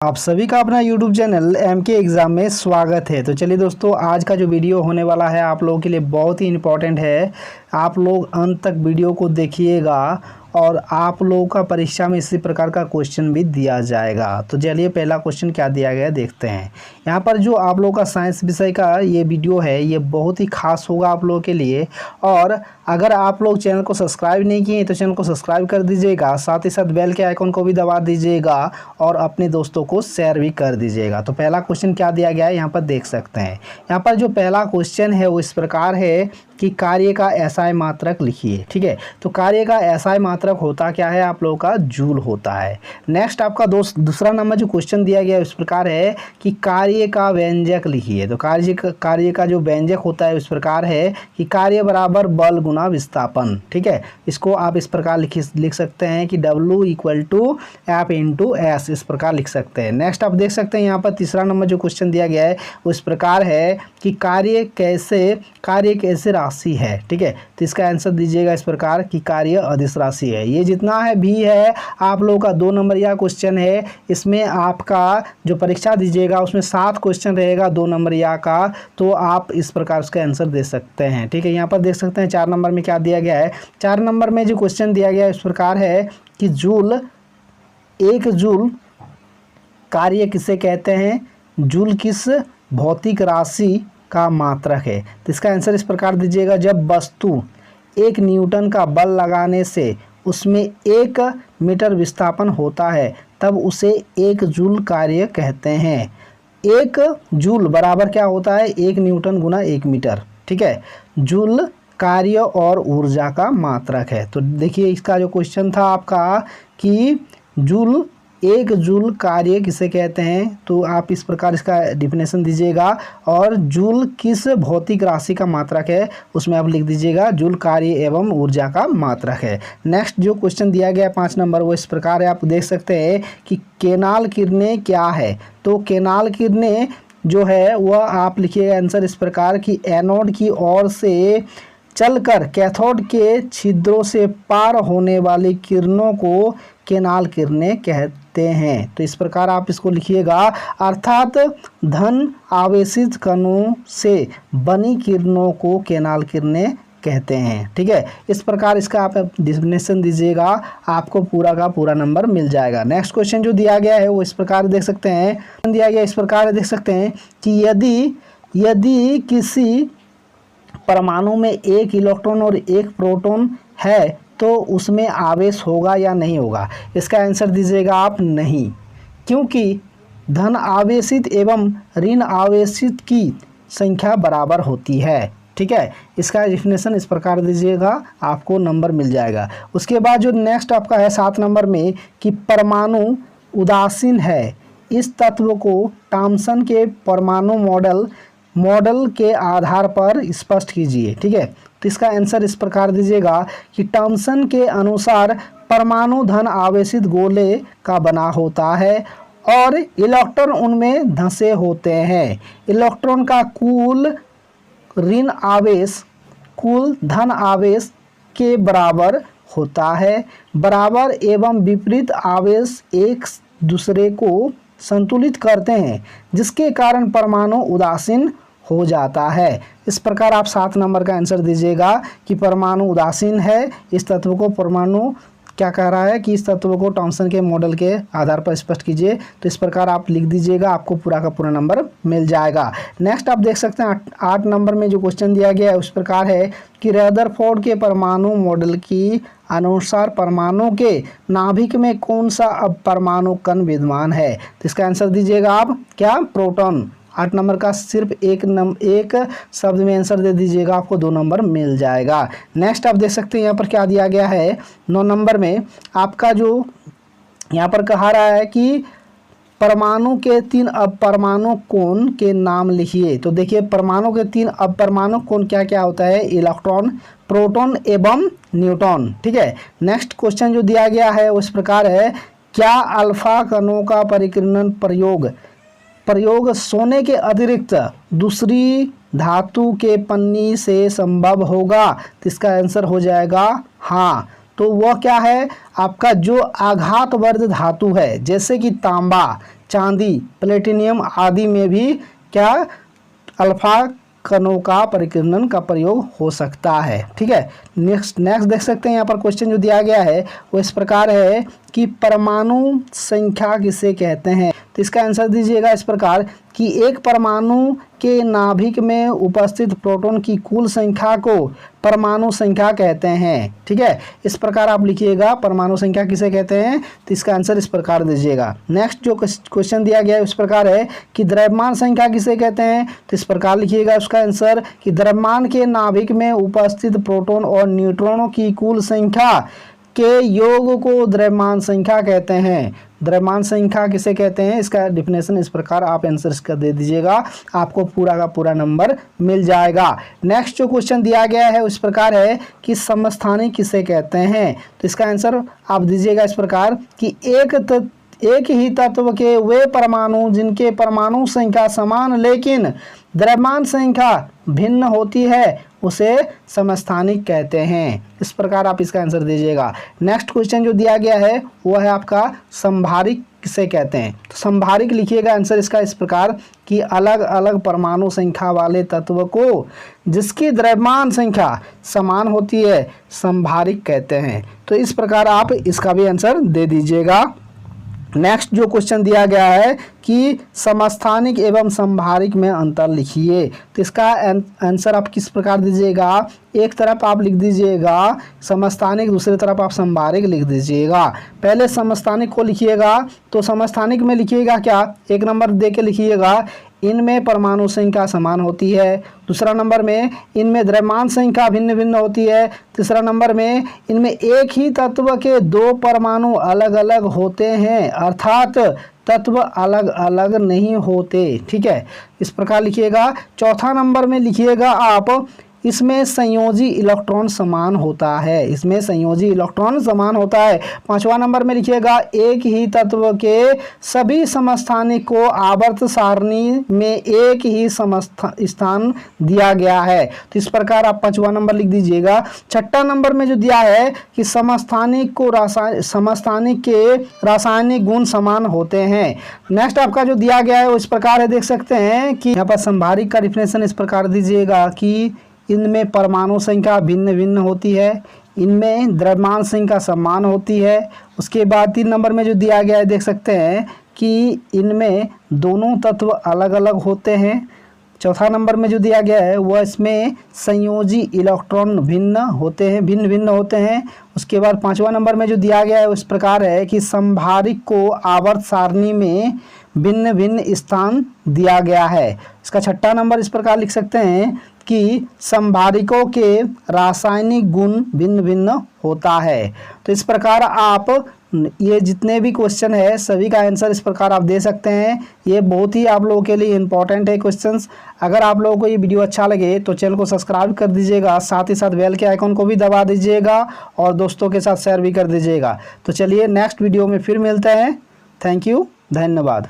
आप सभी का अपना YouTube चैनल MK एग्ज़ाम में स्वागत है। तो चलिए दोस्तों, आज का जो वीडियो होने वाला है आप लोगों के लिए बहुत ही इम्पोर्टेंट है। आप लोग अंत तक वीडियो को देखिएगा और आप लोगों का परीक्षा में इसी प्रकार का क्वेश्चन भी दिया जाएगा। तो चलिए पहला क्वेश्चन क्या दिया गया है देखते हैं। यहाँ पर जो आप लोगों का साइंस विषय का ये वीडियो है ये बहुत ही खास होगा आप लोगों के लिए। और अगर आप लोग चैनल को सब्सक्राइब नहीं किए तो चैनल को सब्सक्राइब कर दीजिएगा, साथ ही साथ बेल के आइकन को भी दबा दीजिएगा और अपने दोस्तों को शेयर भी कर दीजिएगा। तो पहला क्वेश्चन क्या दिया गया है यहाँ पर देख सकते हैं। यहाँ पर जो पहला क्वेश्चन है वो इस प्रकार है कि कार्य का एसआई मात्रक लिखिए। ठीक है, तो कार्य का एसआई मात्रक होता क्या है आप लोगों का जूल होता है। नेक्स्ट आपका दूसरा नंबर जो क्वेश्चन दिया गया है इस प्रकार है कि कार्य का व्यंजक लिखिए। तो कार्य का जो व्यंजक होता है इस प्रकार है कि कार्य बराबर बल गुना विस्थापन। ठीक है, इसको आप इस प्रकार लिख सकते हैं कि W = F × S, इस प्रकार लिख सकते हैं। नेक्स्ट आप देख सकते हैं यहाँ पर तीसरा नंबर जो क्वेश्चन दिया गया है वो इस प्रकार है कि कार्य कैसे राशि है। ठीक है, तो इसका आंसर दीजिएगा इस प्रकार कि कार्य अदिश राशि है। ये जितना है भी है आप लोगों का 2 नंबर या क्वेश्चन है। इसमें आपका जो परीक्षा दीजिएगा उसमें 7 क्वेश्चन रहेगा 2 नंबर या का, तो आप इस प्रकार उसका आंसर दे सकते हैं। ठीक है, यहाँ पर देख सकते हैं 4 नंबर में क्या दिया गया है। 4 नंबर में जो क्वेश्चन दिया गया है इस प्रकार है कि एक जूल कार्य किसे कहते हैं, जूल किस भौतिक राशि का मात्रक है। तो इसका आंसर इस प्रकार दीजिएगा, जब वस्तु 1 न्यूटन का बल लगाने से उसमें 1 मीटर विस्थापन होता है तब उसे 1 जूल कार्य कहते हैं। 1 जूल बराबर क्या होता है, 1 न्यूटन गुना 1 मीटर। ठीक है, जूल कार्य और ऊर्जा का मात्रक है। तो देखिए इसका जो क्वेश्चन था आपका कि जूल 1 जूल कार्य किसे कहते हैं, तो आप इस प्रकार इसका डिफिनेशन दीजिएगा और जूल किस भौतिक राशि का मात्रक है उसमें आप लिख दीजिएगा जूल कार्य एवं ऊर्जा का मात्रक है। नेक्स्ट जो क्वेश्चन दिया गया है 5 नंबर वो इस प्रकार है, आप देख सकते हैं कि केनाल किरणें क्या है। तो केनाल किरणें जो है वह आप लिखिएगा आंसर इस प्रकार कि एनोड की ओर से चलकर कैथोड के छिद्रों से पार होने वाली किरणों को केनाल किरणें कहते हैं। तो इस प्रकार आप इसको लिखिएगा, अर्थात धन आवेशित कणों से बनी किरणों को केनाल किरणें कहते हैं। ठीक है, इस प्रकार इसका आप डिफिनेशन दीजिएगा, आपको पूरा का पूरा नंबर मिल जाएगा। नेक्स्ट क्वेश्चन जो दिया गया है वो इस प्रकार देख सकते हैं, दिया गया इस प्रकार देख सकते हैं कि यदि किसी परमाणु में 1 इलेक्ट्रॉन और 1 प्रोटॉन है तो उसमें आवेश होगा या नहीं होगा। इसका आंसर दीजिएगा आप नहीं, क्योंकि धन आवेशित एवं ऋण आवेशित की संख्या बराबर होती है। ठीक है, इसका डेफिनेशन इस प्रकार दीजिएगा, आपको नंबर मिल जाएगा। उसके बाद जो नेक्स्ट आपका है 7 नंबर में कि परमाणु उदासीन है, इस तत्व को थॉम्सन के परमाणु मॉडल के आधार पर स्पष्ट कीजिए। ठीक है, तो इसका आंसर इस प्रकार दीजिएगा कि थॉम्सन के अनुसार परमाणु धन आवेशित गोले का बना होता है और इलेक्ट्रॉन उनमें धंसे होते हैं। इलेक्ट्रॉन का कुल ऋण आवेश कुल धन आवेश के बराबर होता है। बराबर एवं विपरीत आवेश एक दूसरे को संतुलित करते हैं, जिसके कारण परमाणु उदासीन हो जाता है। इस प्रकार आप 7 नंबर का आंसर दीजिएगा कि परमाणु उदासीन है। इस तत्व को परमाणु क्या कह रहा है कि इस तत्व को थॉम्सन के मॉडल के आधार पर स्पष्ट कीजिए। तो इस प्रकार आप लिख दीजिएगा, आपको पूरा का पूरा नंबर मिल जाएगा। नेक्स्ट आप देख सकते हैं 8 नंबर में जो क्वेश्चन दिया गया है उस प्रकार है कि रदरफोर्ड के परमाणु मॉडल की अनुसार परमाणु के नाभिक में कौन सा अब परमाणु कण विद्यमान है। तो इसका आंसर दीजिएगा आप क्या, प्रोटॉन। 8 नंबर का सिर्फ एक शब्द में आंसर दे दीजिएगा, आपको 2 नंबर मिल जाएगा। नेक्स्ट आप देख सकते हैं यहाँ पर क्या दिया गया है 9 नंबर में आपका जो यहाँ पर कहा रहा है कि परमाणु के 3 अपरमाणु कोण के नाम लिखिए। तो देखिए परमाणु के 3 अपरमाणु कोण क्या क्या होता है, इलेक्ट्रॉन, प्रोटॉन एवं न्यूट्रॉन। ठीक है, नेक्स्ट क्वेश्चन जो दिया गया है उस प्रकार है, क्या अल्फा कणों का परिकीर्णन प्रयोग सोने के अतिरिक्त दूसरी धातु के पन्नी से संभव होगा। तो इसका आंसर हो जाएगा हाँ। तो वह क्या है, आपका जो आघात वर्ध धातु है, जैसे कि तांबा, चांदी, प्लेटिनियम आदि में भी क्या अल्फा कणों का परिकीर्णन का प्रयोग हो सकता है। ठीक है, नेक्स्ट देख सकते हैं यहाँ पर क्वेश्चन जो दिया गया है वो इस प्रकार है कि परमाणु संख्या किसे कहते हैं। तो इसका आंसर दीजिएगा इस प्रकार कि एक परमाणु के नाभिक में उपस्थित प्रोटॉन की कुल संख्या को परमाणु संख्या कहते हैं। ठीक है, इस प्रकार आप लिखिएगा परमाणु संख्या किसे कहते हैं, तो इसका आंसर इस प्रकार दीजिएगा। नेक्स्ट जो क्वेश्चन दिया गया है इस प्रकार है कि द्रव्यमान संख्या किसे कहते हैं, तो इस प्रकार लिखिएगा उसका आंसर कि द्रव्यमान के नाभिक में उपस्थित प्रोटॉन और न्यूट्रॉनों की कुल संख्या के योग को द्रव्यमान संख्या कहते हैं। द्रव्यमान संख्या किसे कहते हैं, इसका डिफिनेशन इस प्रकार आप आंसर इसका दे दीजिएगा, आपको पूरा का पूरा नंबर मिल जाएगा। नेक्स्ट जो क्वेश्चन दिया गया है उस प्रकार है कि समस्थानिक किसे कहते हैं, तो इसका आंसर आप दीजिएगा इस प्रकार कि एक ही तत्व के वे परमाणु जिनके परमाणु संख्या समान लेकिन द्रव्यमान संख्या भिन्न होती है उसे समस्थानिक कहते हैं। इस प्रकार आप इसका आंसर दीजिएगा। नेक्स्ट क्वेश्चन जो दिया गया है वो है आपका संभारिक किसे कहते हैं, तो संभारिक लिखिएगा आंसर इसका इस प्रकार कि अलग अलग परमाणु संख्या वाले तत्व को जिसकी द्रव्यमान संख्या समान होती है संभारिक कहते हैं। तो इस प्रकार आप इसका भी आंसर दे दीजिएगा। नेक्स्ट जो क्वेश्चन दिया गया है कि समस्थानिक एवं संभारिक में अंतर लिखिए, तो इसका आंसर आप किस प्रकार दीजिएगा, एक तरफ आप लिख दीजिएगा समस्थानिक, दूसरी तरफ आप संभारिक लिख दीजिएगा। पहले समस्थानिक को लिखिएगा, तो समस्थानिक में लिखिएगा क्या, एक नंबर दे के लिखिएगा इनमें परमाणु संख्या समान होती है, दूसरा नंबर में इनमें द्रव्यमान संख्या भिन्न भिन्न होती है, तीसरा नंबर में इनमें एक ही तत्व के दो परमाणु अलग अलग होते हैं अर्थात तत्व अलग अलग नहीं होते। ठीक है, इस प्रकार लिखिएगा। चौथा नंबर में लिखिएगा आप इसमें संयोजी इलेक्ट्रॉन समान होता है, इसमें संयोजी इलेक्ट्रॉन समान होता है। पांचवा नंबर में लिखिएगा एक ही तत्व के सभी समस्थानिक को आवर्त सारणी में एक ही स्थान दिया गया है, तो इस प्रकार आप पांचवा नंबर लिख दीजिएगा। छठा नंबर में जो दिया है कि समस्थानिक के रासायनिक गुण समान होते हैं। नेक्स्ट आपका जो दिया गया है वो इस प्रकार है, देख सकते हैं कि यहाँ पर संभारिक का डिफिनेशन इस प्रकार दीजिएगा कि इनमें परमाणु संख्या भिन्न भिन्न होती है, इनमें द्रव्यमान संख्या समान होती है। उसके बाद 3 नंबर में जो दिया गया है देख सकते हैं कि इनमें दोनों तत्व अलग अलग होते हैं। चौथा नंबर में जो दिया गया है वह इसमें संयोजी इलेक्ट्रॉन भिन्न भिन्न होते हैं। उसके बाद 5वां नंबर में जो दिया गया है उस प्रकार है कि संभारिक को आवर्त सारणी में भिन्न भिन्न स्थान दिया गया है। इसका छठा नंबर इस प्रकार लिख सकते हैं कि संभारिकों के रासायनिक गुण भिन्न भिन्न होता है। तो इस प्रकार आप ये जितने भी क्वेश्चन है सभी का आंसर इस प्रकार आप दे सकते हैं। ये बहुत ही आप लोगों के लिए इंपॉर्टेंट है क्वेश्चंस। अगर आप लोगों को ये वीडियो अच्छा लगे तो चैनल को सब्सक्राइब कर दीजिएगा, साथ ही साथ बेल के आइकन को भी दबा दीजिएगा और दोस्तों के साथ शेयर भी कर दीजिएगा। तो चलिए नेक्स्ट वीडियो में फिर मिलते हैं। थैंक यू, धन्यवाद।